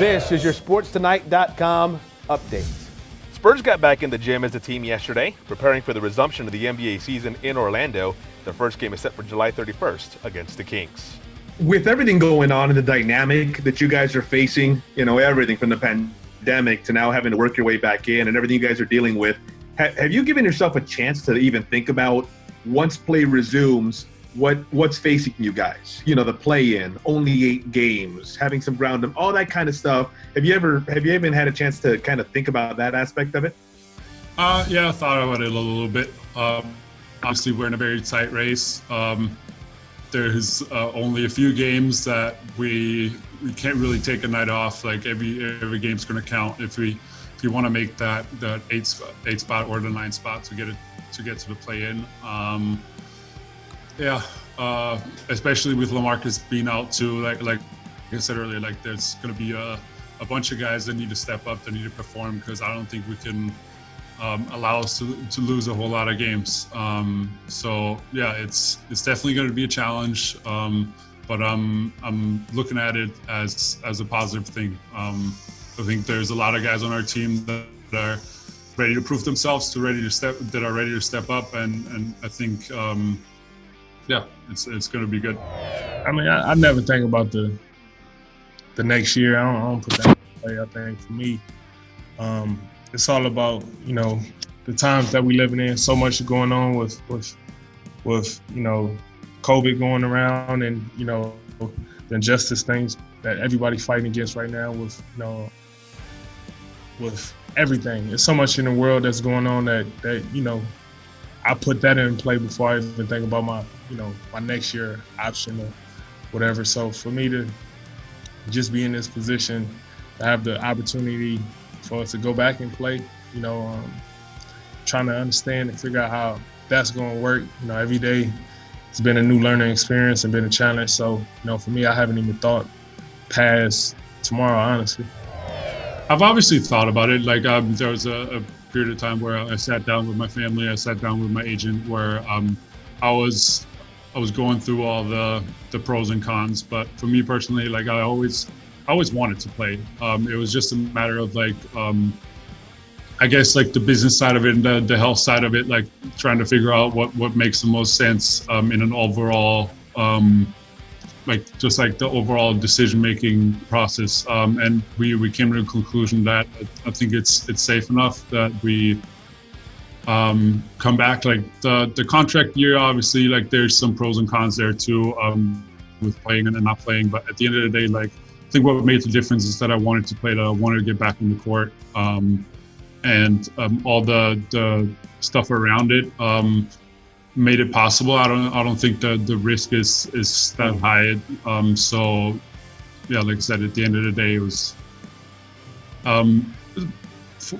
This is your SportsTonight.com update. Spurs got back in the gym as a team yesterday, preparing for the resumption of the NBA season in Orlando. Their first game is set for July 31st against the Kings. With everything going on in the dynamic that you guys are facing, everything from the pandemic to now having to work your way back in and everything you guys are dealing with, have you given yourself a chance to even think about once play resumes, what's facing you guys? The play-in, only 8 games, having some ground, all that kind of stuff. Have you even had a chance to kind of think about that aspect of it? Yeah, I thought about it a little bit. Obviously, we're in a very tight race. There's only a few games that we can't really take a night off. Like every game's going to count if you want to make that 8 spot or the 9 spot to get to the play-in. Especially with LaMarcus being out too, like I said earlier, like there's going to be a bunch of guys that need to step up, that need to perform, because I don't think we can allow us to lose a whole lot of games. So yeah, it's definitely going to be a challenge, but I'm looking at it as a positive thing. I think there's a lot of guys on our team that are ready to prove themselves, ready to step up, and I think. Yeah, it's going to be good. I mean, I never think about the next year. I don't put that in play. I think for me, it's all about the times that we living in. So much going on with COVID going around, and the injustice things that everybody's fighting against right now with everything. There's so much in the world that's going on that I put that in play before I even think about my next year option or whatever. So for me to just be in this position, to have the opportunity for us to go back and play, trying to understand and figure out how that's going to work. Every day it's been a new learning experience and been a challenge. So, for me, I haven't even thought past tomorrow, honestly. I've obviously thought about it. Like there was a period of time where I sat down with my family, I sat down with my agent, where I was going through all the pros and cons. But for me personally, like I always wanted to play. It was just a matter of I guess like the business side of it and the health side of it, like trying to figure out what makes the most sense in an overall the overall decision-making process, and we came to the conclusion that I think it's safe enough that we come back. Like the contract year, obviously, like there's some pros and cons there too, with playing and not playing. But at the end of the day, like I think what made the difference is that I wanted to play, that I wanted to get back in the court, and all the stuff around it made it possible. I don't think the risk is that high. So yeah, like I said, at the end of the day, it was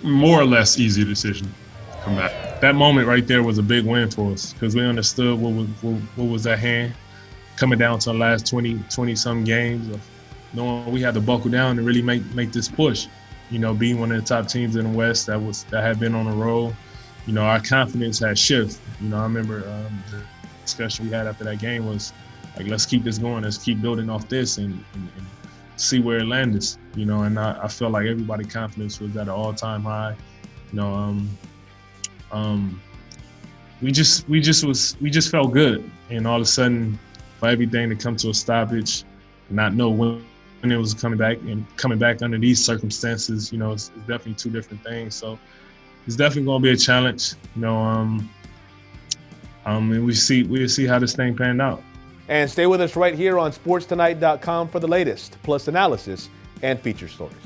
more or less easy decision to come back. That moment right there was a big win for us, because we understood what was at hand, coming down to the last 20 some games of knowing we had to buckle down and really make this push. Being one of the top teams in the West that had been on a roll. Our confidence had shifted. I remember the discussion we had after that game was like, let's keep this going. Let's keep building off this and see where it lands us. And I felt like everybody's confidence was at an all-time high. We just felt good. And all of a sudden, for everything to come to a stoppage, not know when it was coming back under these circumstances, it's definitely two different things. So it's definitely going to be a challenge, and we'll see how this thing panned out. And stay with us right here on SportsTonight.com for the latest, plus analysis and feature stories.